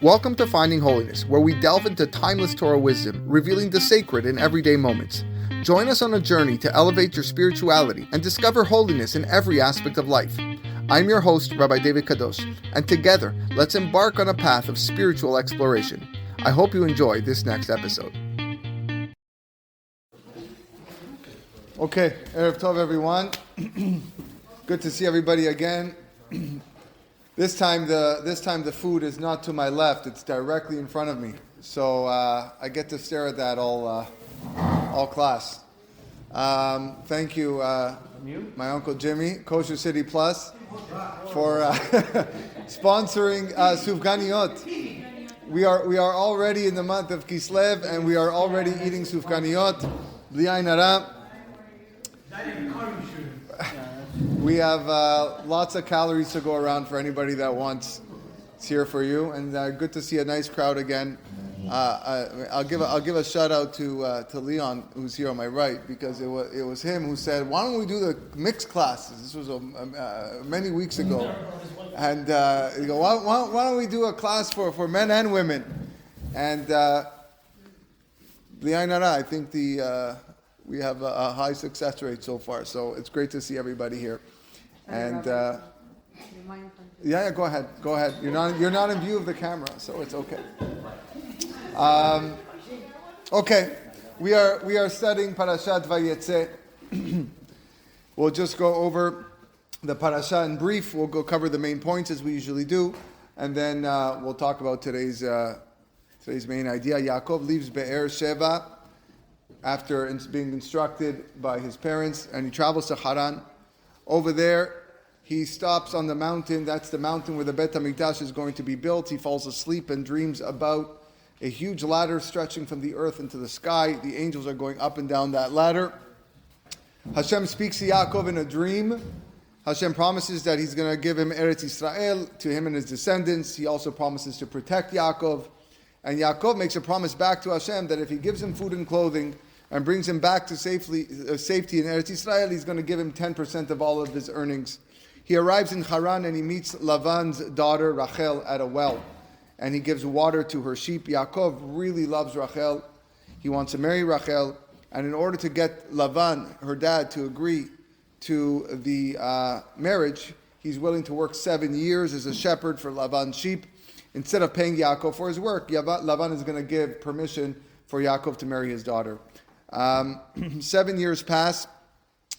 Welcome to Finding Holiness, where we delve into timeless Torah wisdom, revealing the sacred in everyday moments. Join us on a journey to elevate your spirituality and discover holiness in every aspect of life. I'm your host, Rabbi David Kadosh, and together, let's embark on a path of spiritual exploration. I hope you enjoy this next episode. Okay, Erev Tov, everyone. Good to see everybody again. This time the food is not to my left; it's directly in front of me. So I get to stare at that all class. Thank you, my Uncle Jimmy, Kosher City Plus, for sponsoring Sufganiyot. We are already in the month of Kislev, and we are already eating Sufganiyot. Bli Ayin Hara. We have lots of calories to go around for anybody that wants. It's here for you, and good to see a nice crowd again. I'll give a shout out to Leon, who's here on my right, because it was him who said, "Why don't we do the mixed classes?" This was many weeks ago, and he go, "Why don't we do a class for men and women?" And I think we have a high success rate so far, so it's great to see everybody here. And yeah, go ahead. You're not in view of the camera, so it's okay. Okay, we are studying Parashat Vayetze. We'll just go over the parasha in brief. We'll go cover the main points as we usually do, and then we'll talk about today's main idea. Yaakov leaves Be'er Sheva after being instructed by his parents, and he travels to Haran. Over there, he stops on the mountain. That's the mountain where the Bet HaMikdash is going to be built. He falls asleep and dreams about a huge ladder stretching from the earth into the sky. The angels are going up and down that ladder. Hashem speaks to Yaakov in a dream. Hashem promises that he's going to give him Eretz Yisrael to him and his descendants. He also promises to protect Yaakov. And Yaakov makes a promise back to Hashem that if he gives him food and clothing and brings him back to safety in Eretz Yisrael, he's going to give him 10% of all of his earnings. He arrives in Haran and he meets Lavan's daughter Rachel at a well, and he gives water to her sheep. Yaakov really loves Rachel. He wants to marry Rachel, and in order to get Lavan, her dad, to agree to the marriage, he's willing to work 7 years as a shepherd for Lavan's sheep. Instead of paying Yaakov for his work, Lavan is going to give permission for Yaakov to marry his daughter. 7 years pass.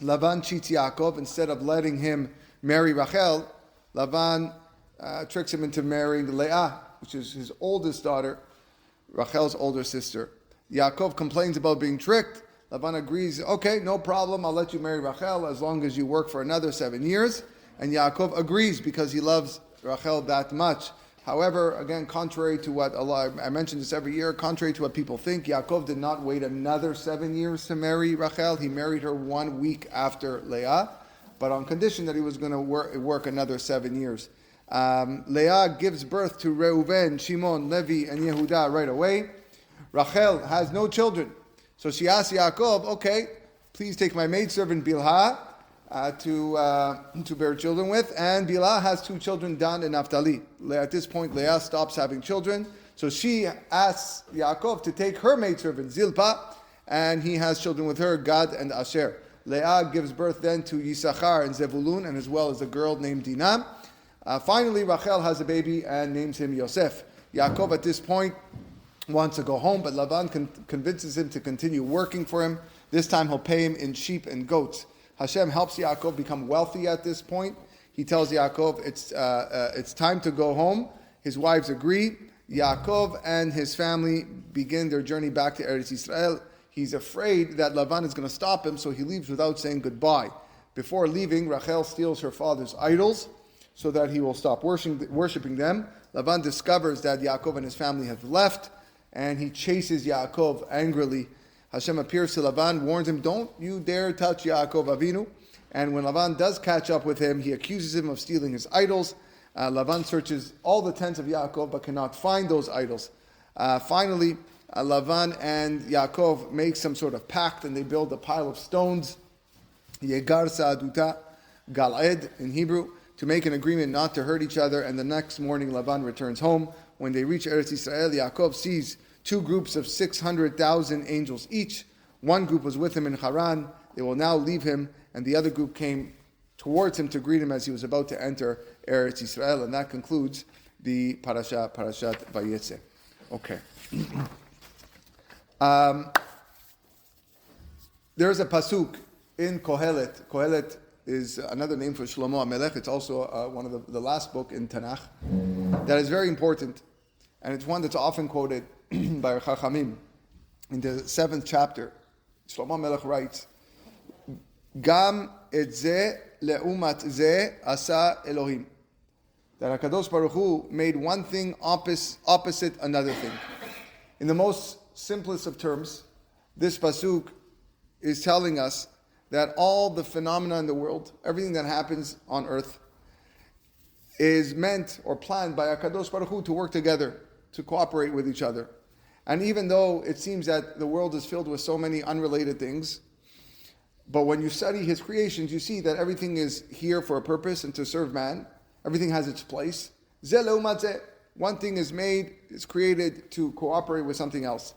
Lavan cheats Yaakov. Instead of letting him marry Rachel, Lavan tricks him into marrying Leah, which is his oldest daughter, Rachel's older sister. Yaakov complains about being tricked. Lavan agrees, okay, no problem, I'll let you marry Rachel as long as you work for another 7 years. And Yaakov agrees because he loves Rachel that much. However, again, contrary to what I mention this every year, contrary to what people think, Yaakov did not wait another 7 years to marry Rachel. He married her 1 week after Leah, but on condition that he was going to work another 7 years. Leah gives birth to Reuven, Shimon, Levi, and Yehuda right away. Rachel has no children. So she asks Yaakov, okay, please take my maidservant Bilhah to bear children with, and Bilhah has 2 children, Dan and Naphtali. At this point, Leah stops having children, so she asks Yaakov to take her maidservant Zilpah, and he has children with her, Gad and Asher. Leah gives birth then to Yisachar and Zevulun, and as well as a girl named Dinah. Finally, Rachel has a baby and names him Yosef. Yaakov at this point wants to go home, but Lavan convinces him to continue working for him. This time he'll pay him in sheep and goats. Hashem helps Yaakov become wealthy at this point. He tells Yaakov it's time to go home. His wives agree. Yaakov and his family begin their journey back to Eretz Yisrael. He's afraid that Lavan is going to stop him, so he leaves without saying goodbye. Before leaving, Rachel steals her father's idols so that he will stop worshiping them. Lavan discovers that Yaakov and his family have left, and he chases Yaakov angrily. Hashem appears to Lavan, warns him, don't you dare touch Yaakov Avinu. And when Lavan does catch up with him, he accuses him of stealing his idols. Lavan searches all the tents of Yaakov, but cannot find those idols. Finally, Lavan and Yaakov make some sort of pact, and they build a pile of stones. Yegar Sa'aduta, Gal'ed in Hebrew. to make an agreement not to hurt each other, and the next morning Lavan returns home. When they reach Eretz Yisrael, Yaakov sees two groups of 600,000 angels each. One group was with him in Haran. They will now leave him, and the other group came towards him to greet him as he was about to enter Eretz Yisrael. And that concludes the Parashat Vayetze. Okay. There's a pasuk in Kohelet. Kohelet is another name for Shlomo HaMelech. It's also one of the last book in Tanakh that is very important, and it's one that's often quoted by Chachamim. In the 7th chapter, Shlomo HaMelech writes, Gam et ze leumat ze asa Elohim. That HaKadosh Baruch Hu made one thing opposite another thing. In the most simplest of terms, this pasuk is telling us that all the phenomena in the world, everything that happens on earth, is meant or planned by HaKadosh Baruch Hu to work together, to cooperate with each other. And even though it seems that the world is filled with so many unrelated things, but when you study His creations, you see that everything is here for a purpose and to serve man. Everything has its place. Ze leumat ze. One thing is created to cooperate with something else.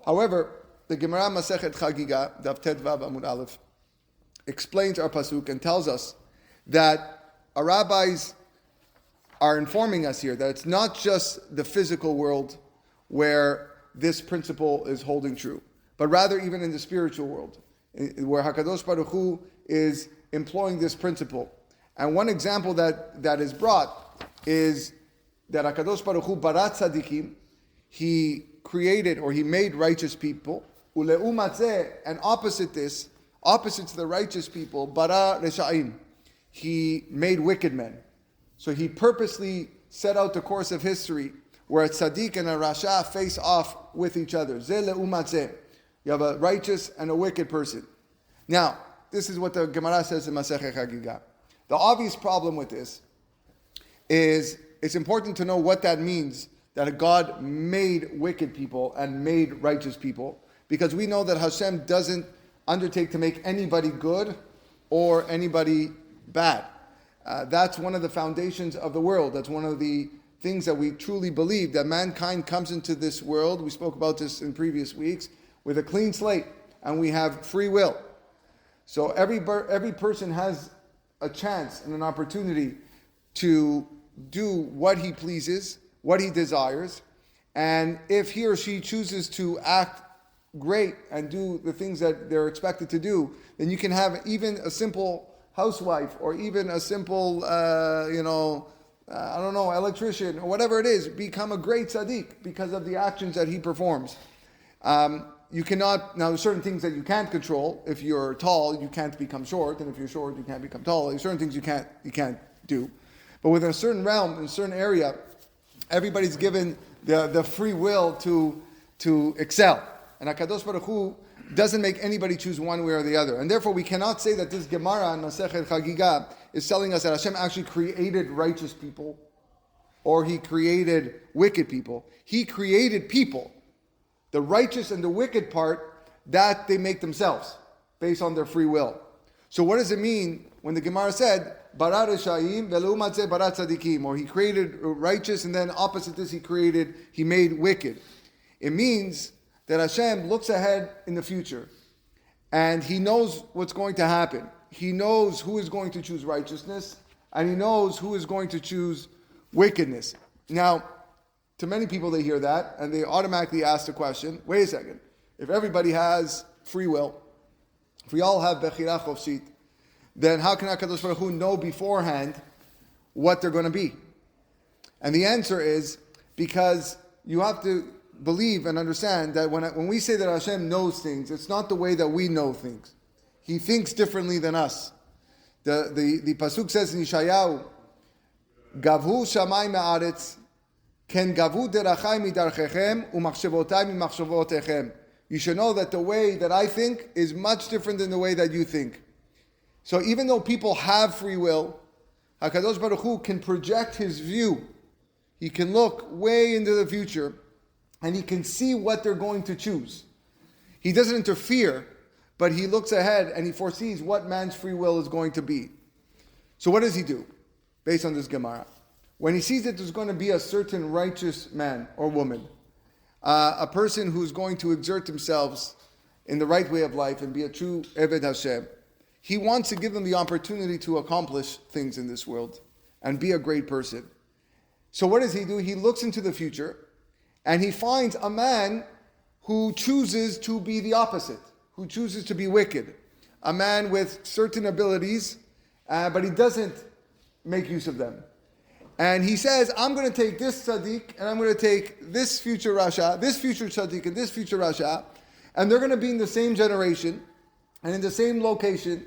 However, the Gemara Masechet Chagiga, Daf Tet Vav Amud Aleph, explains our pasuk and tells us that our rabbis are informing us here that it's not just the physical world where this principle is holding true, but rather even in the spiritual world, where HaKadosh Baruch Hu is employing this principle. And one example that is brought is that HaKadosh Baruch Hu barat tzadikim, He created or He made righteous people, uleumat zeh, and opposite to the righteous people, bara reshaim, He made wicked men. So He purposely set out the course of history where a tzaddik and a rasha face off with each other. Zeh leumat zeh. You have a righteous and a wicked person. Now, this is what the Gemara says in Masechet Chagiga. The obvious problem with this is it's important to know what that means, that God made wicked people and made righteous people, because we know that Hashem doesn't undertake to make anybody good or anybody bad. That's one of the foundations of the world. That's one of the things that we truly believe, that mankind comes into this world, we spoke about this in previous weeks, with a clean slate, and we have free will. So every person has a chance and an opportunity to do what he pleases, what he desires, and if he or she chooses to act great and do the things that they're expected to do, then you can have even a simple housewife or even a simple, electrician or whatever it is, become a great tzaddik because of the actions that he performs. You cannot, now there's certain things that you can't control. If you're tall, you can't become short, and if you're short, you can't become tall. There's certain things you can't do. But within a certain realm, in a certain area, everybody's given the free will to excel. And HaKadosh Baruch Hu doesn't make anybody choose one way or the other. And therefore we cannot say that this Gemara in Masechet Chagiga is telling us that Hashem actually created righteous people or He created wicked people. He created people. The righteous and the wicked part, that they make themselves based on their free will. So what does it mean when the Gemara said, bara reshaim veleumat zeh bara tzadikim, or He created righteous and then opposite this He made wicked? It means that Hashem looks ahead in the future and He knows what's going to happen. He knows who is going to choose righteousness and He knows who is going to choose wickedness. Now, to many people, they hear that and they automatically ask the question, wait a second, if everybody has free will, if we all have bechira chofshit, then how can HaKadosh Baruch Hu know beforehand what they're going to be? And the answer is because you have to believe and understand that when we say that Hashem knows things, it's not the way that we know things. He thinks differently than us. The pasuk says in Yeshayahu, Gavhu shamay ma'aretz, ken gavu derachai midarchechem umachshavotay mimachshavotechem. You should know that the way that I think is much different than the way that you think. So even though people have free will, HaKadosh Baruch Hu can project His view. He can look way into the future and He can see what they're going to choose. He doesn't interfere, but He looks ahead and He foresees what man's free will is going to be. So what does He do? based on this Gemara. When he sees that there's going to be a certain righteous man or woman, a person who's going to exert themselves in the right way of life and be a true Eved Hashem, he wants to give them the opportunity to accomplish things in this world and be a great person. So what does he do? He looks into the future and he finds a man who chooses to be the opposite, who chooses to be wicked. A man with certain abilities, but he doesn't make use of them. And he says, I'm going to take this tzaddik, and I'm going to take this future Rasha, this future tzaddik, and this future Rasha, and they're going to be in the same generation, and in the same location,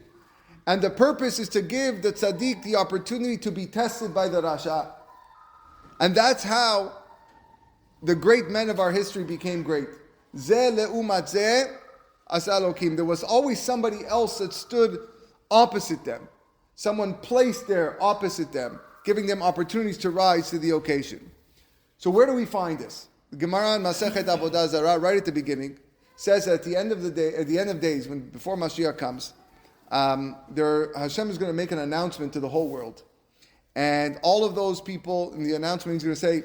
and the purpose is to give the tzaddik the opportunity to be tested by the Rasha. And that's how the great men of our history became great. Zeh le'umat zeh asa Elokim. There was always somebody else that stood opposite them. Someone placed there opposite them, giving them opportunities to rise to the occasion. So where do we find this? The Gemara in Masechet Avodah Zarah, right at the beginning, says that at the end of the day, at the end of days, before Mashiach comes, Hashem is going to make an announcement to the whole world. And all of those people, in the announcement, he's going to say,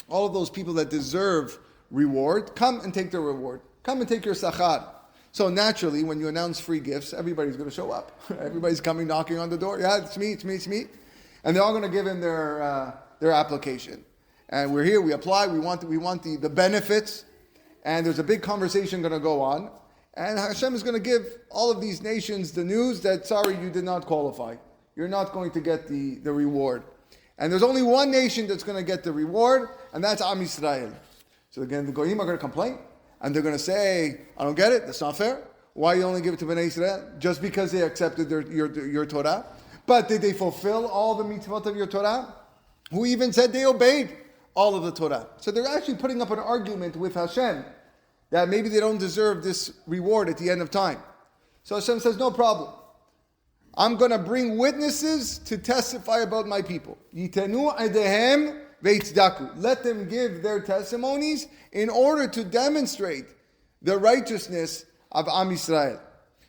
all of those people that deserve reward, come and take their reward. Come and take your sachar. So naturally, when you announce free gifts, everybody's going to show up. Everybody's coming, knocking on the door. Yeah, it's me. And they're all going to give in their application. And we're here, we apply, we want the benefits. And there's a big conversation going to go on. And Hashem is going to give all of these nations the news that, sorry, you did not qualify. You're not going to get the reward. And there's only one nation that's going to get the reward, and that's Am Yisrael. So again, the Goyim are going to complain, and they're going to say, I don't get it, that's not fair. Why you only give it to Bnei Yisrael? Just because they accepted your Torah? But did they fulfill all the mitzvot of your Torah? Who even said they obeyed all of the Torah? So they're actually putting up an argument with Hashem that maybe they don't deserve this reward at the end of time. So Hashem says, no problem. I'm going to bring witnesses to testify about my people. Yitenu edehem veitzdaku. Let them give their testimonies in order to demonstrate the righteousness of Am Yisrael.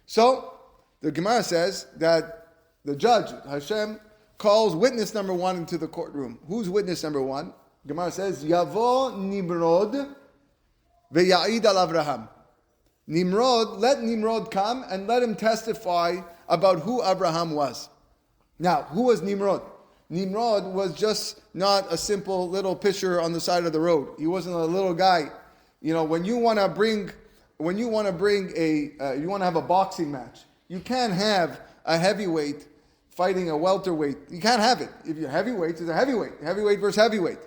So, the Gemara says that the judge, Hashem, calls witness number one into the courtroom. Who's witness number one? Gemara says, Yavo Nimrod ve'ya'id al Avraham. Nimrod, let Nimrod come and let him testify about who Abraham was. Now, who was Nimrod? Nimrod was just not a simple little pitcher on the side of the road. He wasn't a little guy. You know, when you want to have a boxing match, you can't have a heavyweight fighting a welterweight. You can't have it. If you're heavyweight, it's a heavyweight versus heavyweight.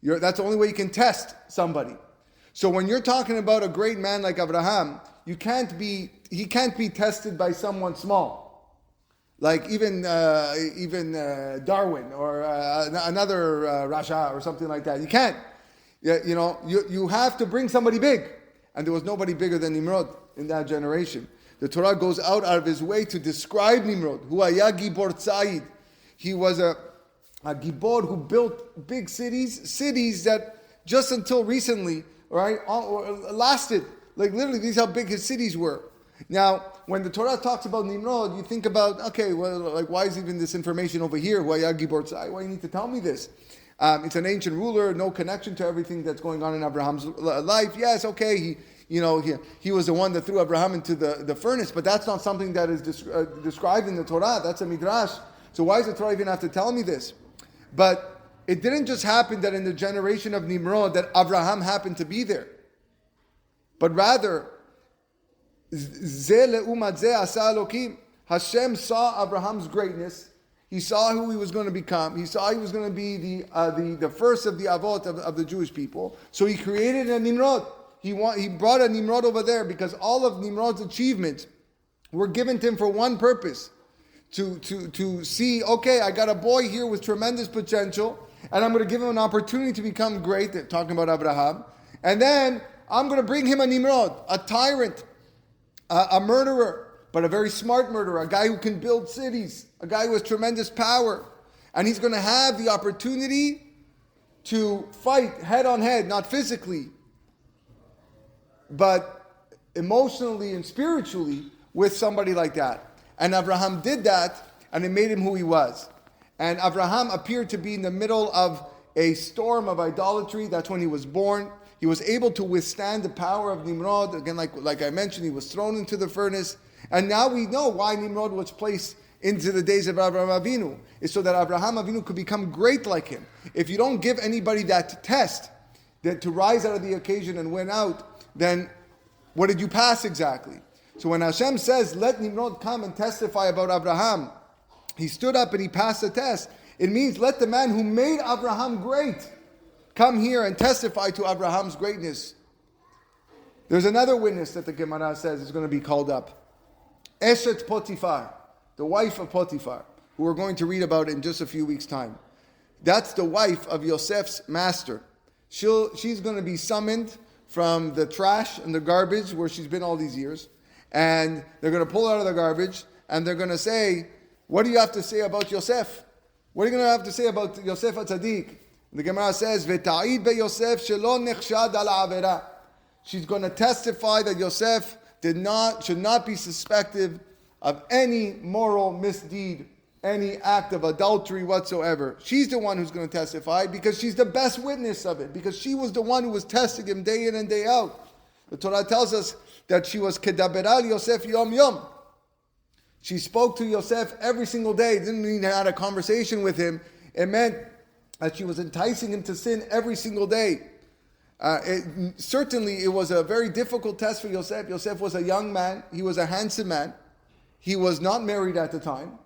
That's the only way you can test somebody. So when you're talking about a great man like Abraham, he can't be tested by someone small, like even Darwin or another Rasha or something like that. You can't. You have to bring somebody big, and there was nobody bigger than Nimrod in that generation. The Torah goes out of his way to describe Nimrod. Hu haya gibor tzayid. He was a gibor who built big cities that just until recently, right, lasted. Like literally, these are how big his cities were. Now, when the Torah talks about Nimrod, you think about, okay, well, like why is even this information over here? Why do you need to tell me this? It's an ancient ruler, no connection to everything that's going on in Abraham's life. Yes, okay, he was the one that threw Abraham into the furnace, but that's not something that is described in the Torah. That's a midrash. So why does the Torah even have to tell me this? But it didn't just happen that in the generation of Nimrod that Abraham happened to be there, but rather, Hashem saw Abraham's greatness. He saw who he was going to become. He saw he was going to be the first of the avot of the Jewish people. So he created a Nimrod. He brought a Nimrod over there because all of Nimrod's achievements were given to him for one purpose. To see, okay, I got a boy here with tremendous potential, and I'm going to give him an opportunity to become great. They're talking about Abraham. And then I'm going to bring him a Nimrod, a tyrant, a murderer, but a very smart murderer, a guy who can build cities, a guy who has tremendous power. And he's going to have the opportunity to fight head on head, not physically, but emotionally and spiritually with somebody like that. And Abraham did that, and it made him who he was. And Abraham appeared to be in the middle of a storm of idolatry. That's when he was born. He was able to withstand the power of Nimrod. Again, like I mentioned, he was thrown into the furnace. And now we know why Nimrod was placed into the days of Abraham Avinu. It's so that Abraham Avinu could become great like him. If you don't give anybody that test, that to rise out of the occasion and win out, then what did you pass exactly? So when Hashem says, let Nimrod come and testify about Abraham, he stood up and he passed the test. It means let the man who made Abraham great come here and testify to Abraham's greatness. There's another witness that the Gemara says is going to be called up. Eshet Potiphar, the wife of Potiphar, who we're going to read about in just a few weeks' time. That's the wife of Yosef's master. She's going to be summoned from the trash and the garbage where she's been all these years. And they're going to pull her out of the garbage and they're going to say, what do you have to say about Yosef? What are you going to have to say about Yosef HaTzadik? The Gemara says, "V'ta'id beYosef shelo nechshad al avera." She's going to testify that Yosef should not be suspected of any moral misdeed, any act of adultery whatsoever. She's the one who's going to testify because she's the best witness of it, because she was the one who was testing him day in and day out. The Torah tells us that she was kedaberal Yosef yom yom. She spoke to Yosef every single day. It didn't mean had a conversation with him. It meant that she was enticing him to sin every single day. Certainly, it was a very difficult test for Yosef. Yosef was a young man. He was a handsome man. He was not married at the time.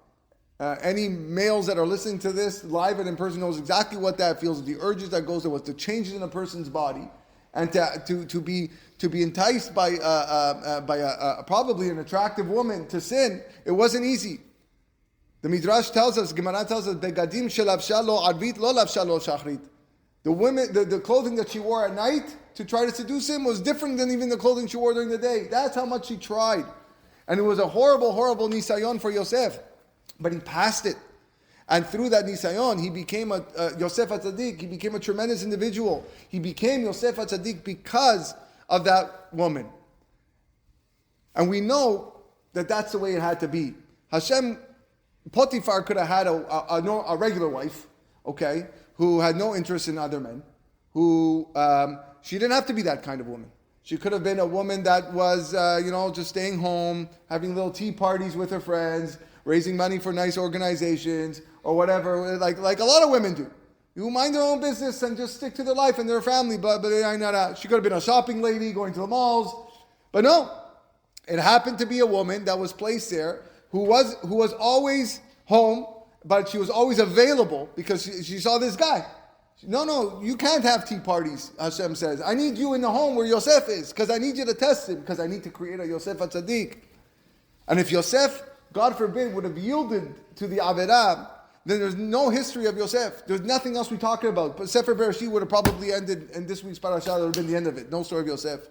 Any males that are listening to this live and in person knows exactly what that feels. The urges that goes there was the changes in a person's body, and to be enticed by probably an attractive woman to sin. It wasn't easy. The Midrash tells us, Gemara tells us, "Begadim shelavsha lo arvit lo lavsha lo shachrit." The clothing that she wore at night to try to seduce him was different than even the clothing she wore during the day. That's how much she tried, and it was a horrible, horrible nisayon for Yosef. But he passed it. And through that nisayon, he became a Yosef HaTzadik. He became a tremendous individual. He became Yosef HaTzadik because of that woman. And we know that that's the way it had to be. Potiphar could have had a regular wife, okay, who had no interest in other men, she didn't have to be that kind of woman. She could have been a woman that was, just staying home, having little tea parties with her friends, raising money for nice organizations, or whatever, like a lot of women do. You mind their own business and just stick to their life and their family, but she could have been a shopping lady going to the malls. But no, it happened to be a woman that was placed there who was always home, but she was always available because she saw this guy. No, you can't have tea parties, Hashem says. I need you in the home where Yosef is, because I need you to test him, because I need to create a Yosef HaTzadik. And if Yosef, God forbid, would have yielded to the Averah, then there's no history of Yosef. There's nothing else we're talking about. But Sefer Bereshit would have probably ended, and this week's parasha would have been the end of it. No story of Yosef.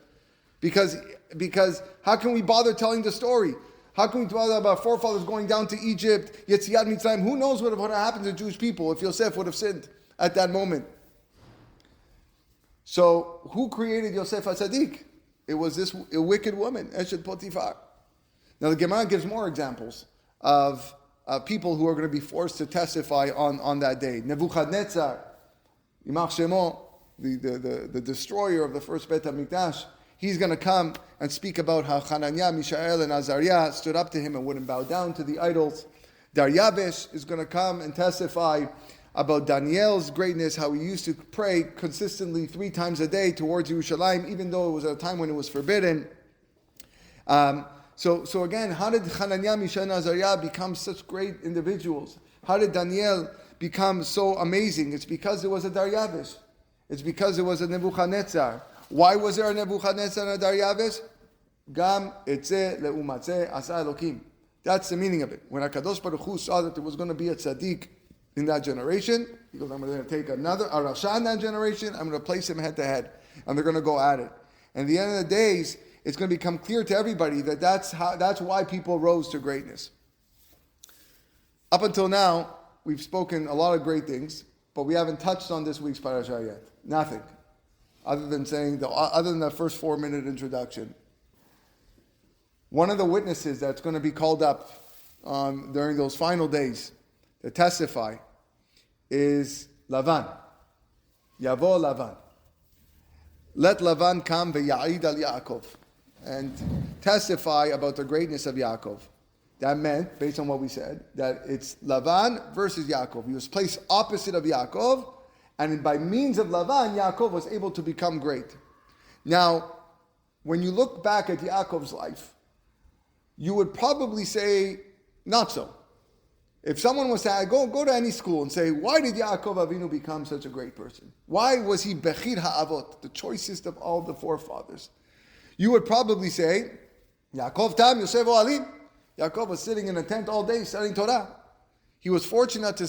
Because how can we bother telling the story? How can we talk about forefathers going down to Egypt, Yetziat Mitzrayim? Who knows what would have happened to the Jewish people if Yosef would have sinned at that moment? So, who created Yosef HaTzadik? It was this wicked woman, Eshet Potiphar. Now, the Gemara gives more examples of people who are going to be forced to testify on that day. Nebuchadnezzar, Yimach Shemo, the destroyer of the first Beit HaMikdash, he's going to come and speak about how Hananiah, Mishael, and Azariah stood up to him and wouldn't bow down to the idols. Daryavesh is going to come and testify about Daniel's greatness, how he used to pray consistently 3 times a day towards Yerushalayim, even though it was at a time when it was forbidden. So again, how did Hananiah, Mishael, and Azariah become such great individuals? How did Daniel become so amazing? It's because there was a Daryavesh. It's because there was a Nebuchadnezzar. Why was there a Nebuchadnezzar and a Daryavesh? Gam etze leumatze asa Elokim. That's the meaning of it. When HaKadosh Baruch Hu saw that there was going to be a tzaddik in that generation, he goes, I'm going to take another, a Rasha in that generation, I'm going to place him head to head. And they're going to go at it. And at the end of the days, it's going to become clear to everybody that that's why people rose to greatness. Up until now, we've spoken a lot of great things, but we haven't touched on this week's parasha yet. Nothing. Other than the first 4-minute introduction. One of the witnesses that's going to be called up during those final days to testify is Lavan. Yavo Lavan. Let Lavan come v'ya'id al Yaakov and testify about the greatness of Yaakov. That meant, based on what we said, that it's Lavan versus Yaakov. He was placed opposite of Yaakov, and by means of Lavan, Yaakov was able to become great. Now, when you look back at Yaakov's life, you would probably say, not so. If someone was to go to any school and say, why did Yaakov Avinu become such a great person? Why was he Bechir Ha'avot, the choicest of all the forefathers? You would probably say, Yaakov Tam Yosef Oalim. Yaakov was sitting in a tent all day studying Torah. He was fortunate to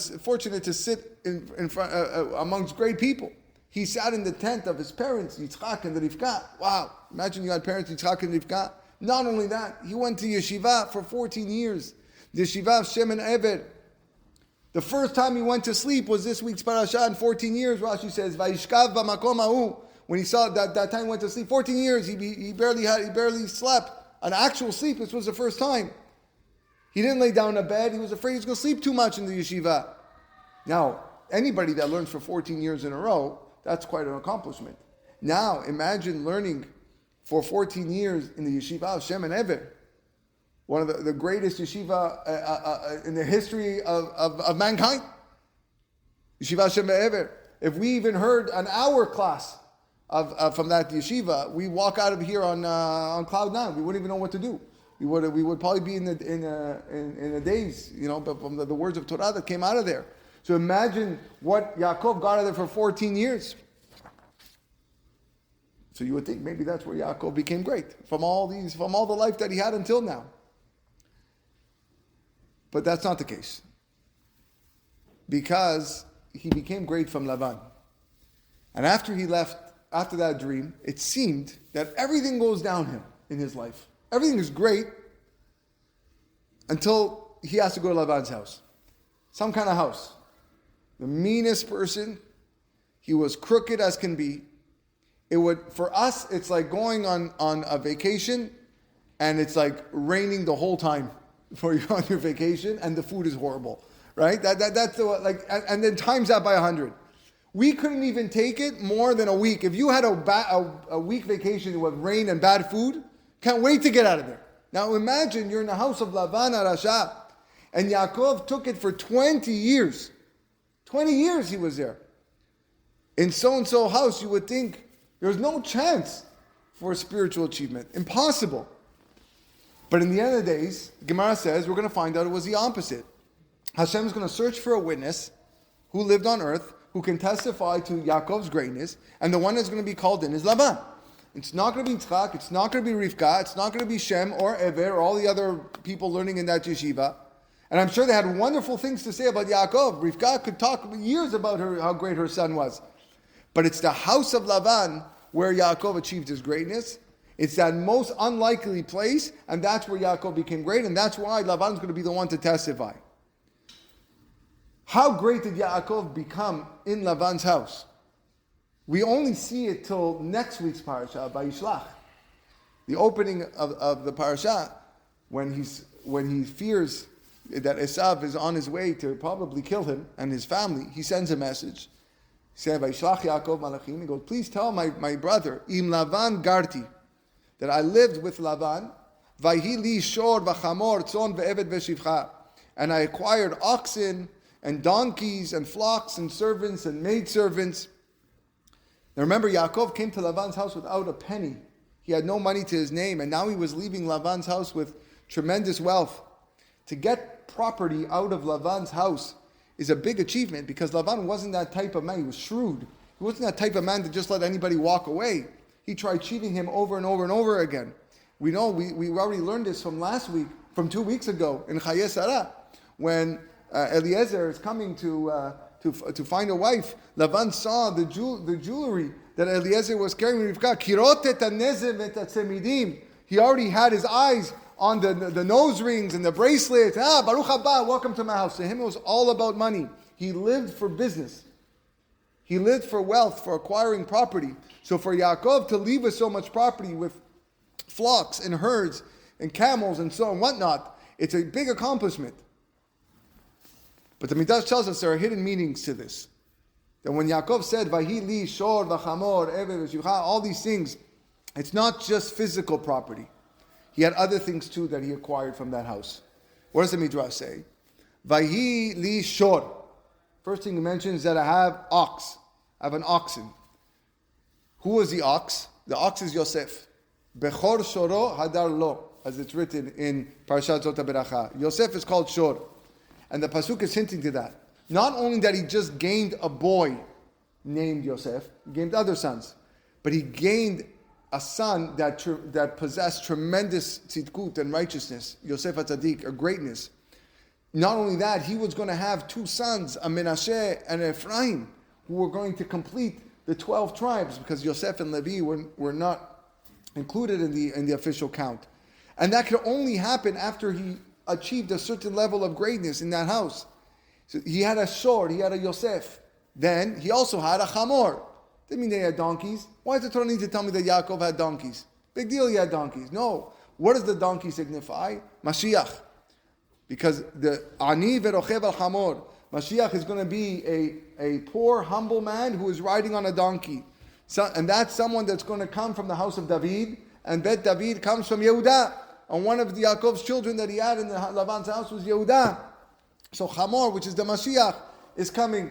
sit in front amongst great people. He sat in the tent of his parents, Yitzchak and Rivka. Wow, imagine you had parents, Yitzchak and Rivka. Not only that, he went to yeshiva for 14 years. The yeshiva of Shem and Ever. The first time he went to sleep was this week's parasha in 14 years. Rashi says, Vayishkav b'makom hahu. When he saw that time he went to sleep, 14 years, he barely slept. An actual sleep, this was the first time. He didn't lay down in a bed. He was afraid he was going to sleep too much in the yeshiva. Now, anybody that learns for 14 years in a row, that's quite an accomplishment. Now, imagine learning for 14 years in the yeshiva of Shem and Ever. One of the greatest yeshiva in the history of mankind. Yeshiva Shem Ever. If we even heard an hour class from that yeshiva, we walk out of here on cloud nine. We wouldn't even know what to do. We would probably be in a daze, but from the words of Torah that came out of there. So imagine what Yaakov got out of there for 14 years. So you would think maybe that's where Yaakov became great from all the life that he had until now. But that's not the case. Because he became great from Lavan. And after he left, after that dream, it seemed that everything goes downhill in his life. Everything is great until he has to go to Lavan's house. Some kind of house. The meanest person. He was crooked as can be. For us, it's like going on a vacation and it's like raining the whole time before you're on your vacation and the food is horrible. Right? That's and then times that by 100. We couldn't even take it more than a week. If you had a week vacation with rain and bad food, can't wait to get out of there. Now imagine you're in the house of Lavan Arasha, and Yaakov took it for 20 years. 20 years he was there. In so-and-so house, you would think there's no chance for spiritual achievement. Impossible. But in the end of the days, Gemara says, we're going to find out it was the opposite. Hashem is going to search for a witness who lived on earth, who can testify to Yaakov's greatness, and the one that's going to be called in is Lavan. It's not going to be Yitzchak, it's not going to be Rivka, it's not going to be Shem or Ever or all the other people learning in that yeshiva. And I'm sure they had wonderful things to say about Yaakov. Rivka could talk years about how great her son was. But it's the house of Lavan where Yaakov achieved his greatness. It's that most unlikely place, and that's where Yaakov became great, and that's why Lavan's going to be the one to testify. How great did Yaakov become in Lavan's house? We only see it till next week's parasha, Vayishlach. The opening of the parasha, when he fears that Esav is on his way to probably kill him and his family, he sends a message. He said, Vayishlach Yaakov Malachim. He goes, please tell my brother, Im Lavan Garti, that I lived with Lavan, Vayhi li shor v'chamor tzon ve'eved v'shivcha, and I acquired oxen and donkeys and flocks and servants and maidservants. Now remember, Yaakov came to Lavan's house without a penny. He had no money to his name, and now he was leaving Lavan's house with tremendous wealth. To get property out of Lavan's house is a big achievement because Lavan wasn't that type of man. He was shrewd. He wasn't that type of man to just let anybody walk away. He tried cheating him over and over and over again. We know, we already learned this from 2 weeks ago in Chaye Sarah, when Eliezer is coming to find a wife. Lavan saw the jewelry that Eliezer was carrying with Rivka. Kirotet hanezem et hatzemidim. He already had his eyes on the nose rings and the bracelets. Baruch haba, welcome to my house. To him it was all about money. He lived for business. He lived for wealth, for acquiring property. So for Yaakov to leave with so much property, with flocks and herds and camels and so on and whatnot, it's a big accomplishment. But the Midrash tells us there are hidden meanings to this. That when Yaakov said, Vahi li shor v'chamor eved v'shucha, all these things, it's not just physical property. He had other things too that he acquired from that house. What does the Midrash say? Vahi li shor. First thing he mentions is that I have ox. I have an oxen. Who was the ox? The ox is Yosef. Bechor shoro hadar lo, as it's written in Parashat Zot HaBeracha. Yosef is called Shor. And the Pasuk is hinting to that. Not only that he just gained a boy named Yosef, he gained other sons, but he gained a son that possessed tremendous tzidkut and righteousness, Yosef HaTzadik, a greatness. Not only that, he was going to have two sons, a Menashe and an Ephraim, who were going to complete the 12 tribes, because Yosef and Levi were not included in the official count. And that could only happen after he achieved a certain level of greatness in that house. So he had a Shor, he had a Yosef. Then he also had a Chamor. Didn't mean they had donkeys. Why does the Torah need to tell me that Yaakov had donkeys? Big deal, he had donkeys. No. What does the donkey signify? Mashiach. Because the Ani verochev al Chamor, Mashiach is going to be a poor, humble man who is riding on a donkey. And that's someone that's going to come from the house of David. And Bet David comes from Yehudah. And one of the Yaakov's children that he had in the Lavan's house was Yehudah. So Chamor, which is the Mashiach, is coming,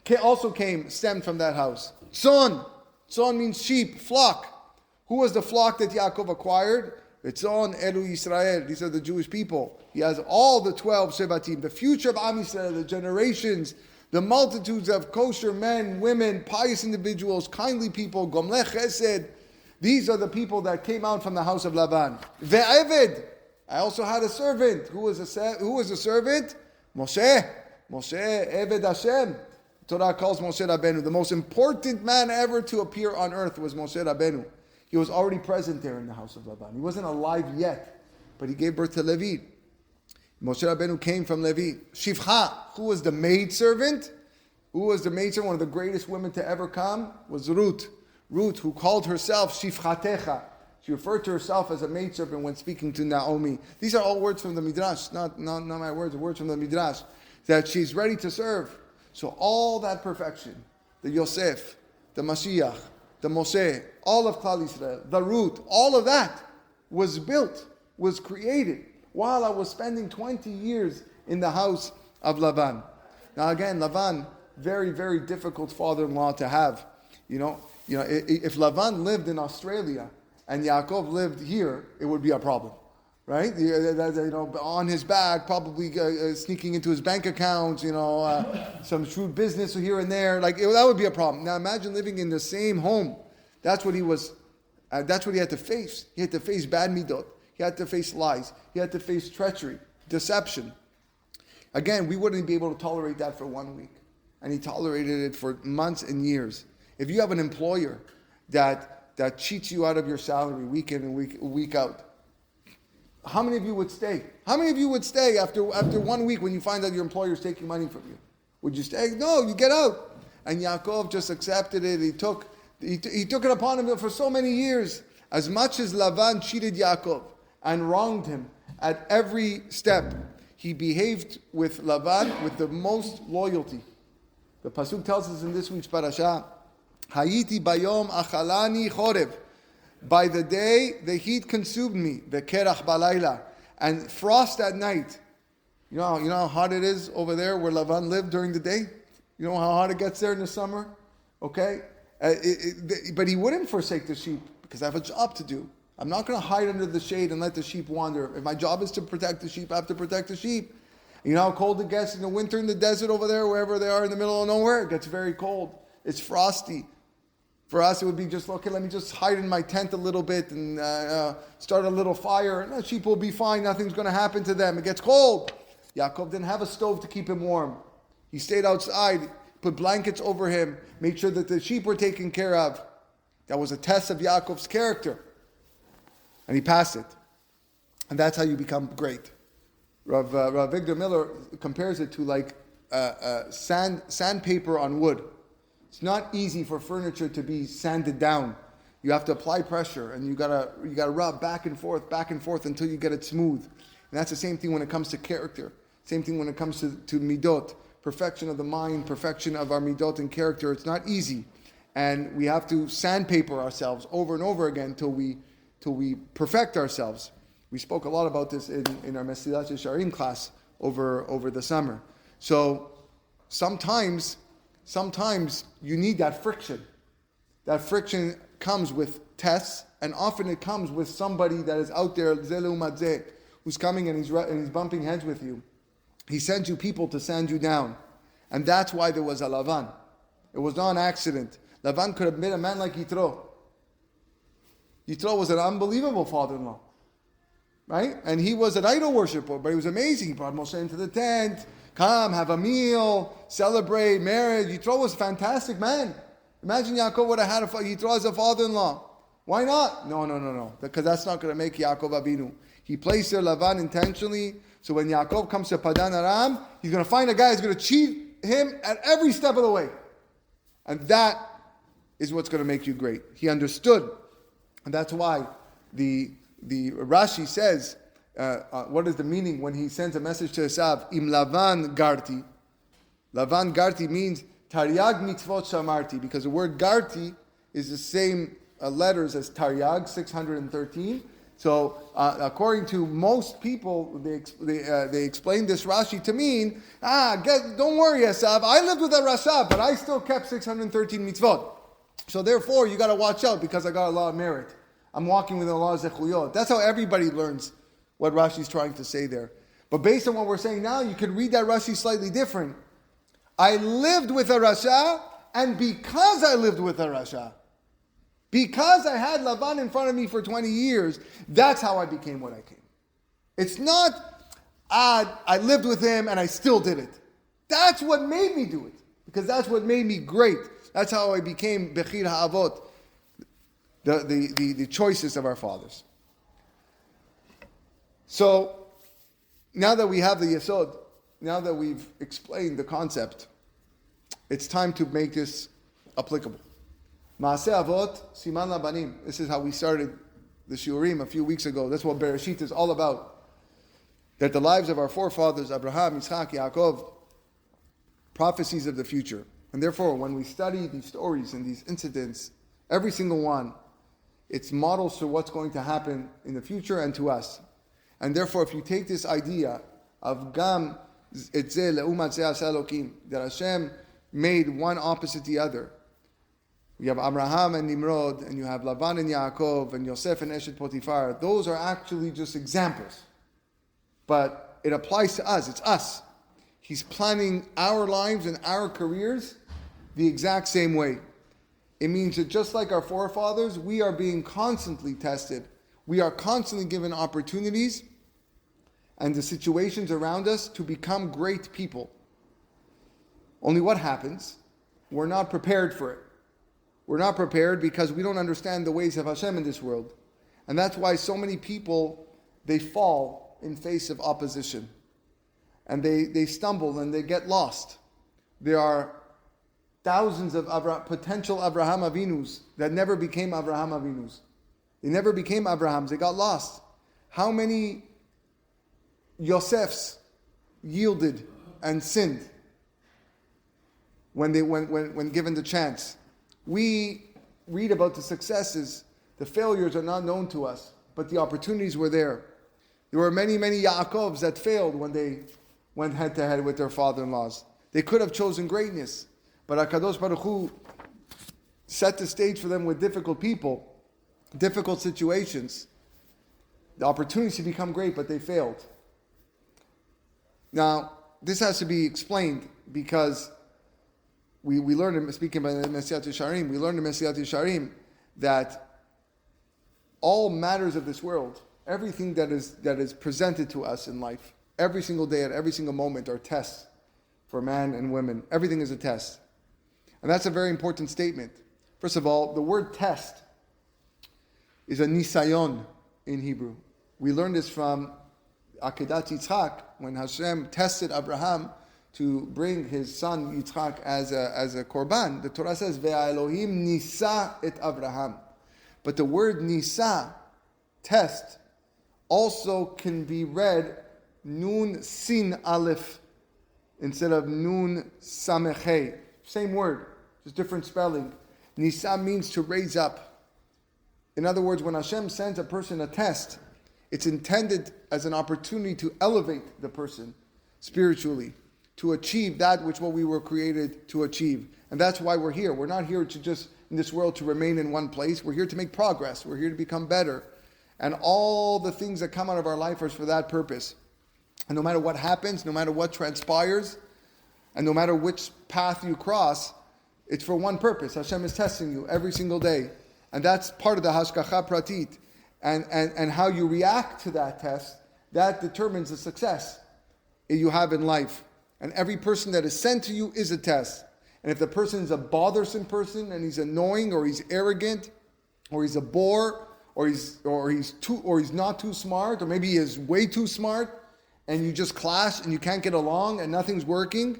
stemmed from that house. Tzon. Tzon means sheep, flock. Who was the flock that Yaakov acquired? Tzon Elu Yisrael. These are the Jewish people. He has all the 12 Shevatim, the future of Am Yisrael, the generations, the multitudes of kosher men, women, pious individuals, kindly people, Gomlech Chesed. These are the people that came out from the house of Lavan. Ve'eved. I also had a servant. Who was a servant? Moshe. Moshe, Eved Hashem. Torah calls Moshe Rabbeinu. The most important man ever to appear on earth was Moshe Rabbeinu. He was already present there in the house of Lavan. He wasn't alive yet, but he gave birth to Levi. Moshe Rabbeinu came from Levi. Shivcha, who was the maidservant? Who was the maidservant? One of the greatest women to ever come was Ruth. Ruth, who called herself Shivchatecha. She referred to herself as a maidservant when speaking to Naomi. These are all words from the Midrash, not my words, words from the Midrash. That she's ready to serve. So all that perfection, the Yosef, the Mashiach, the Moshe, all of Klal Yisrael, the Ruth, all of that was built, was created while I was spending 20 years in the house of Lavan. Now again, Lavan, very, very difficult father-in-law to have. You know, if Lavan lived in Australia and Yaakov lived here, it would be a problem, right? On his back, probably sneaking into his bank accounts, some shrewd business here and there. That would be a problem. Now imagine living in the same home. That's what he was. That's what he had to face. He had to face bad midot. He had to face lies. He had to face treachery, deception. Again, we wouldn't be able to tolerate that for 1 week, and he tolerated it for months and years. If you have an employer that cheats you out of your salary week in and week out, how many of you would stay? How many of you would stay after 1 week when you find out your employer is taking money from you? Would you stay? No, you get out. And Yaakov just accepted it. He took it upon him for so many years. As much as Lavan cheated Yaakov and wronged him at every step, he behaved with Lavan with the most loyalty. The Pasuk tells us in this week's parasha, Hayiti bayom achalani chorev. By the day, the heat consumed me, vekerach balayla, and frost at night. You know how hot it is over there where Lavan lived during the day? You know how hot it gets there in the summer? Okay? But he wouldn't forsake the sheep because I have a job to do. I'm not going to hide under the shade and let the sheep wander. If my job is to protect the sheep, I have to protect the sheep. You know how cold it gets in the winter in the desert over there, wherever they are in the middle of nowhere? It gets very cold. It's frosty. For us, it would be just, okay, let me just hide in my tent a little bit and start a little fire. And the sheep will be fine. Nothing's going to happen to them. It gets cold. Yaakov didn't have a stove to keep him warm. He stayed outside, put blankets over him, made sure that the sheep were taken care of. That was a test of Yaakov's character. And he passed it. And that's how you become great. Rav Victor Miller compares it to like sandpaper on wood. It's not easy for furniture to be sanded down. You have to apply pressure, and you gotta rub back and forth until you get it smooth. And that's the same thing when it comes to character. Same thing when it comes to midot. perfection of the mind, perfection of our midot and character. It's not easy. And we have to sandpaper ourselves over and over again till we perfect ourselves. We spoke a lot about this in our Mesilat Yesharim class over the summer. So sometimes you need that friction. That friction comes with tests, and often it comes with somebody that is out there, who's coming and he's bumping heads with you. He sends you people to sand you down. And that's why there was a Lavan. It was not an accident. Lavan could have been a man like Yitro. Yitro was an unbelievable father-in-law. Right? And he was an idol worshiper, but he was amazing. He brought Moshe into the tent. Come, have a meal, celebrate, marriage. Yitro was a fantastic man. Imagine Yaakov would have had Yitro as a father-in-law. Why not? No. Because that's not going to make Yaakov Avinu. He placed there Lavan intentionally, so when Yaakov comes to Padan Aram, he's going to find a guy who's going to cheat him at every step of the way. And that is what's going to make you great. He understood. And that's why the Rashi says, what is the meaning when he sends a message to Esav? Im Lavan Garti. Lavan Garti means Taryag mitzvot shamarti, because the word Garti is the same letters as Taryag, 613. So according to most people, they explain this Rashi to mean, don't worry, Esav, I lived with a Rasha, but I still kept 613 mitzvot. So therefore, you got to watch out because I got a lot of merit. I'm walking with a lot of zechuyot. That's how everybody learns what Rashi's trying to say there. But based on what we're saying now, you could read that Rashi slightly different. I lived with a Rasha, and because I lived with a Rasha, because I had Lavan in front of me for 20 years, that's how I became what I came. It's not, I lived with him and I still did it. That's what made me do it. Because that's what made me great. That's how I became Bechir Ha'avot, the choices of our fathers. So, now that we have the Yesod, now that we've explained the concept, it's time to make this applicable. Maaseh Avot, Siman Labanim. This is how we started the Shiurim a few weeks ago. That's what Bereshit is all about. That the lives of our forefathers, Abraham, Yitzchak, Yaakov, prophecies of the future. And therefore, when we study these stories and these incidents, every single one, it's models for what's going to happen in the future and to us. And therefore, if you take this idea of Gam Etze Leumat Ze Asa Elokim, that Hashem made one opposite the other. You have Abraham and Nimrod, and you have Lavan and Yaakov, and Yosef and Eshet Potiphar. Those are actually just examples. But it applies to us. It's us. He's planning our lives and our careers the exact same way. It means that just like our forefathers, we are being constantly tested. We are constantly given opportunities and the situations around us to become great people. Only what happens? We're not prepared for it. We're not prepared because we don't understand the ways of Hashem in this world. And that's why so many people, they fall in face of opposition. And they stumble and they get lost. There are thousands of potential Abraham Avinus that never became Abraham Avinus. They never became Abrahams. They got lost. How many Yosefs yielded and sinned when given the chance? We read about the successes. The failures are not known to us, but the opportunities were there. There were many, many Yaakovs that failed when they went head-to-head with their father-in-laws. They could have chosen greatness, but HaKadosh Baruch Hu set the stage for them with difficult people, difficult situations, the opportunities to become great, but they failed. Now, this has to be explained because we learned, speaking by the Mesilat Yesharim, we learned in Mesilat Yesharim that all matters of this world, everything that is presented to us in life, every single day at every single moment are tests for man and women. Everything is a test. And that's a very important statement. First of all, the word test is a nisayon in Hebrew. We learned this from Akedat Yitzchak, when Hashem tested Abraham to bring his son Yitzchak as a korban. The Torah says, Ve'a Elohim nisa et Abraham. But the word nisa, test, also can be read nun sin aleph. instead of nun samechei. Same word, just different spelling. Nisa means to raise up. In other words, when Hashem sends a person a test, it's intended as an opportunity to elevate the person spiritually, to achieve that which what we were created to achieve. And that's why we're here. We're not here to just, in this world, to remain in one place. We're here to make progress. We're here to become better. And all the things that come out of our life are for that purpose. And no matter what happens, no matter what transpires, and no matter which path you cross, it's for one purpose. Hashem is testing you every single day. And that's part of the hashgacha pratit. And how you react to that test, that determines the success you have in life. And every person that is sent to you is a test. And if the person is a bothersome person, and he's annoying, or he's arrogant, or he's a bore, or he's not too smart, or maybe he is way too smart, and you just clash and you can't get along and nothing's working,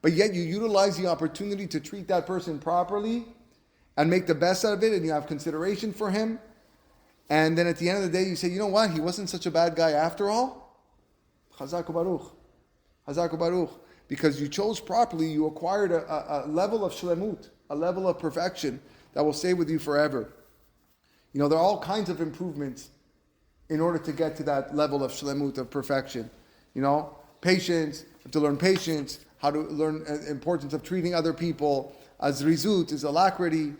but yet you utilize the opportunity to treat that person properly and make the best out of it, and you have consideration for him, and then at the end of the day you say, you know what, he wasn't such a bad guy after all. Chazak Baruch. Chazak Baruch. Because you chose properly, you acquired a level of shlemut, a level of perfection that will stay with you forever. You know, there are all kinds of improvements in order to get to that level of shlemut, of perfection. You know, patience, you have to learn patience, how to learn the importance of treating other people, zrizut is alacrity,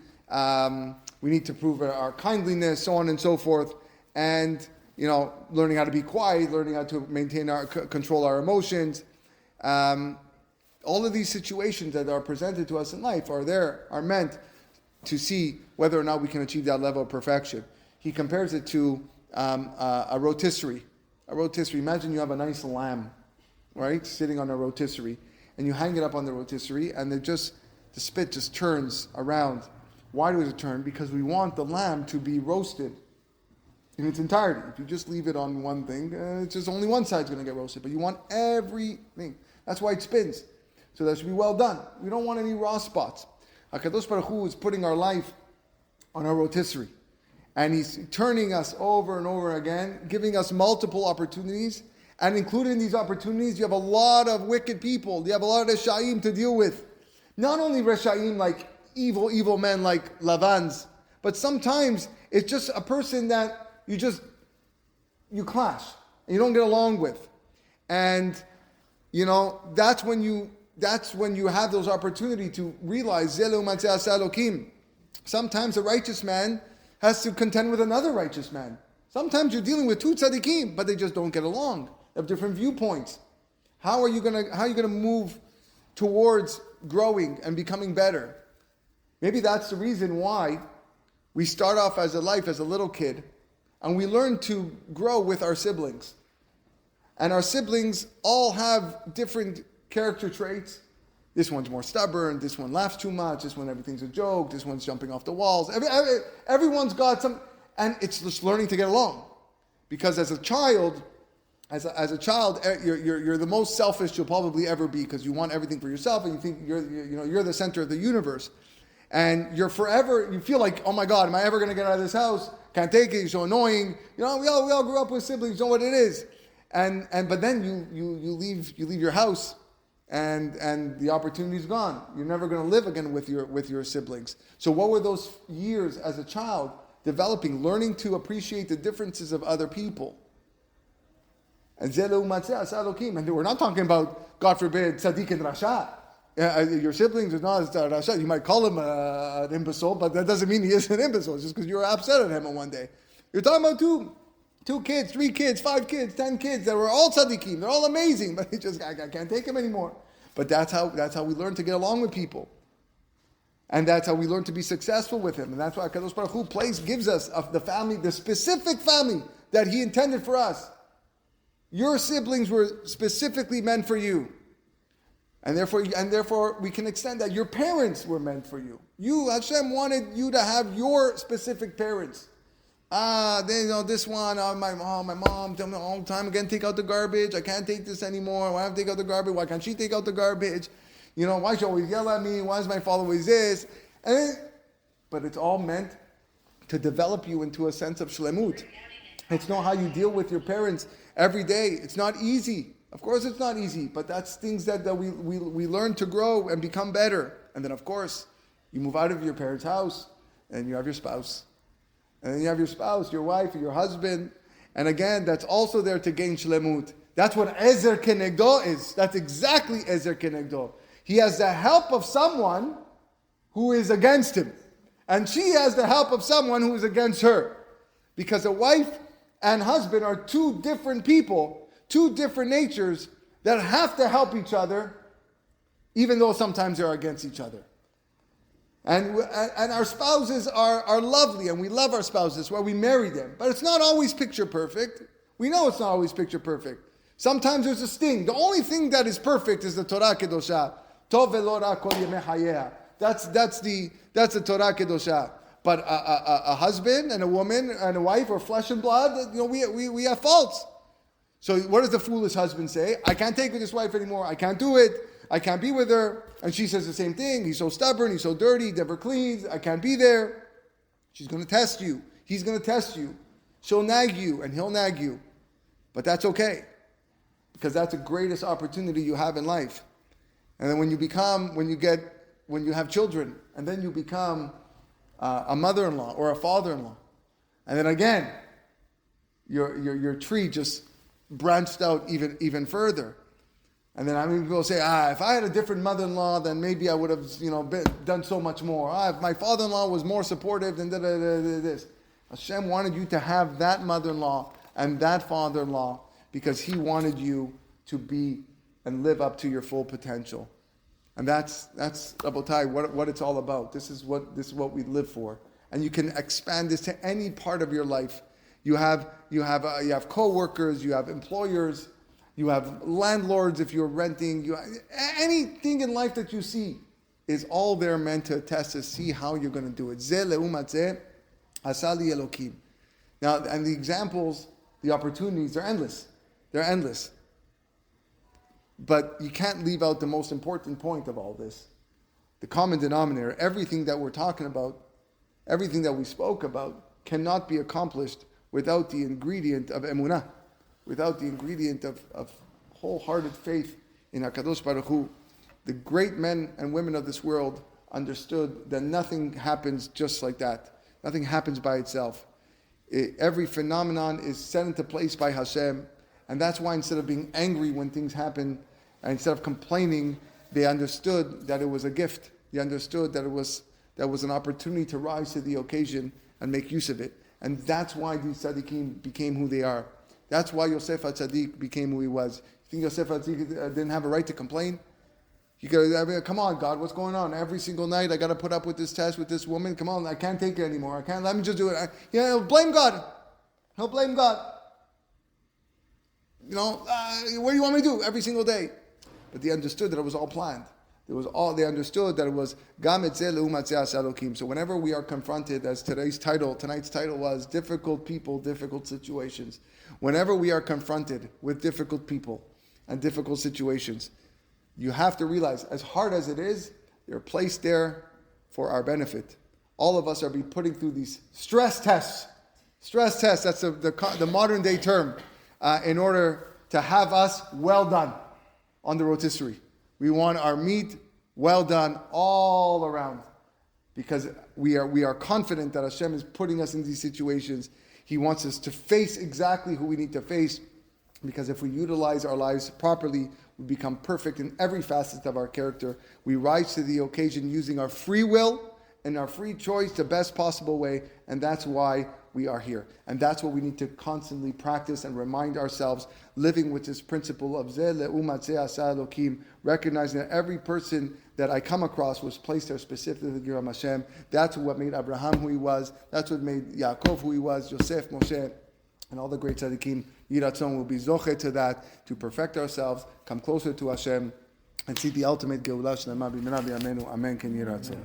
we need to prove our kindliness, so on and so forth, and, you know, learning how to be quiet, learning how to control our emotions. All of these situations that are presented to us in life are meant to see whether or not we can achieve that level of perfection. He compares it to a rotisserie. A rotisserie. Imagine you have a nice lamb, right, sitting on a rotisserie, and you hang it up on the rotisserie, and the spit just turns around. Why does it turn? Because we want the lamb to be roasted in its entirety. If you just leave it on one thing, it's just only one side's going to get roasted. But you want everything. That's why it spins. So that should be well done. We don't want any raw spots. HaKadosh Baruch Hu is putting our life on a rotisserie. And He's turning us over and over again, giving us multiple opportunities. And included in these opportunities, you have a lot of wicked people. You have a lot of Reshaim to deal with. Not only Reshaim like evil men like Lavans, but sometimes it's just a person that you clash and you don't get along with. And, you know, that's when you have those opportunities to realize, sometimes a righteous man has to contend with another righteous man. Sometimes you're dealing with two tzaddikim, but they just don't get along. They have different viewpoints. How are you gonna move towards growing and becoming better? Maybe that's the reason why we start off as a little kid, and we learn to grow with our siblings. And our siblings all have different character traits. This one's more stubborn, this one laughs too much, this one everything's a joke, this one's jumping off the walls. Everyone's got some, and it's just learning to get along. Because as a child, you're the most selfish you'll probably ever be, because you want everything for yourself and you think you're the center of the universe. And you feel like, oh my God, am I ever going to get out of this house? Can't take it, you're so annoying. You know, we all grew up with siblings, you know what it is. But then you leave your house and the opportunity's gone. You're never going to live again with your siblings. So what were those years as a child developing, learning to appreciate the differences of other people? And we're not talking about, God forbid, tzaddik and rasha. Your siblings are not rasha. You might call him an imbecile, but that doesn't mean he is an imbecile. It's just because you were upset at him on one day. You're talking about two kids, 3 kids, 5 kids, 10 kids that were all tzaddikim. They're all amazing, but I can't take them anymore. But that's how we learn to get along with people. And that's how we learn to be successful with him. And that's why HaKadosh Baruch Hu gives us of the family, the specific family that he intended for us. Your siblings were specifically meant for you. And therefore we can extend that. Your parents were meant for you. Hashem wanted you to have your specific parents. This one, my mom tell me all the time, again, take out the garbage. I can't take this anymore. Why have to take out the garbage? Why can't she take out the garbage? You know, why she always yell at me? Why is my father always this? But it's all meant to develop you into a sense of shlemut. It's not how you deal with your parents every day. It's not easy. Of course, it's not easy, but that's things that we learn to grow and become better. And then, of course, you move out of your parents' house, and you have your spouse. And then you have your spouse, your wife, or your husband. And again, that's also there to gain shlemut. That's what Ezer Kenegdo is. That's exactly Ezer Kenegdo. He has the help of someone who is against him. And she has the help of someone who is against her. Because a wife and husband are two different people, two different natures that have to help each other, even though sometimes they're against each other. And our spouses are lovely, and we love our spouses. That's why we marry them. But it's not always picture perfect. We know it's not always picture perfect. Sometimes there's a sting. The only thing that is perfect is the Torah Kedosha. Tov velo ra kol yemei hayeh. That's the Torah Kedosha. But a husband and a woman and a wife are flesh and blood. We have faults. So what does the foolish husband say? I can't take with this wife anymore. I can't do it. I can't be with her. And she says the same thing. He's so stubborn. He's so dirty. He never cleans. I can't be there. She's going to test you. He's going to test you. She'll nag you and he'll nag you. But that's okay. Because that's the greatest opportunity you have in life. And then when you have children, and then you become a mother-in-law or a father-in-law. And then again, your tree just branched out even further. And then people say, if I had a different mother-in-law, then maybe I would have, done so much more. If my father-in-law was more supportive than this. Hashem wanted you to have that mother-in-law and that father-in-law because He wanted you to be and live up to your full potential. And that's Rabotai, what it's all about. This is what we live for. And you can expand this to any part of your life. You have co-workers, you have employers, you have landlords if you're renting. Anything in life that you see is all there meant to test to see how you're going to do it. Zeh leumat zeh asali Elokim. Now, and the examples, the opportunities, they're endless. They're endless. But you can't leave out the most important point of all this. The common denominator, everything that we're talking about, everything that we spoke about, cannot be accomplished without the ingredient of emunah, without the ingredient of wholehearted faith in HaKadosh Baruch Hu. The great men and women of this world understood that nothing happens just like that. Nothing happens by itself. Every phenomenon is set into place by Hashem, and that's why instead of being angry when things happen, and instead of complaining, they understood that it was a gift. They understood that it was an opportunity to rise to the occasion and make use of it. And that's why these tzaddikim became who they are. That's why Yosef HaTzaddik became who he was. You think Yosef HaTzaddik didn't have a right to complain? Come on, God, what's going on? Every single night I got to put up with this test with this woman. Come on, I can't take it anymore. Let me just do it. He'll blame God. He'll blame God. What do you want me to do every single day? But they understood that it was all planned. They understood that it was Gam etzeh leumat zeh asa Elokim. So whenever we are confronted, as tonight's title was, difficult people, difficult situations. Whenever we are confronted with difficult people and difficult situations, you have to realize, as hard as it is, they're placed there for our benefit. All of us are be putting through these stress tests. Stress tests, that's the modern day term, in order to have us well done on the rotisserie. We want our meat well done all around, because we are confident that Hashem is putting us in these situations. He wants us to face exactly who we need to face, because if we utilize our lives properly, we become perfect in every facet of our character. We rise to the occasion using our free will and our free choice the best possible way, and that's why we are here. And that's what we need to constantly practice and remind ourselves, living with this principle of Zeh leumat zeh asa Elokim, recognizing that every person that I come across was placed there specifically to Giram Hashem. That's what made Abraham who he was. That's what made Yaakov who he was, Yosef, Moshe, and all the great tzaddikim. Yiratzon will be zoche to that, to perfect ourselves, come closer to Hashem, and see the ultimate Geulah Shlema b'mina b'yameinu. Amen. Ken Yiratzon.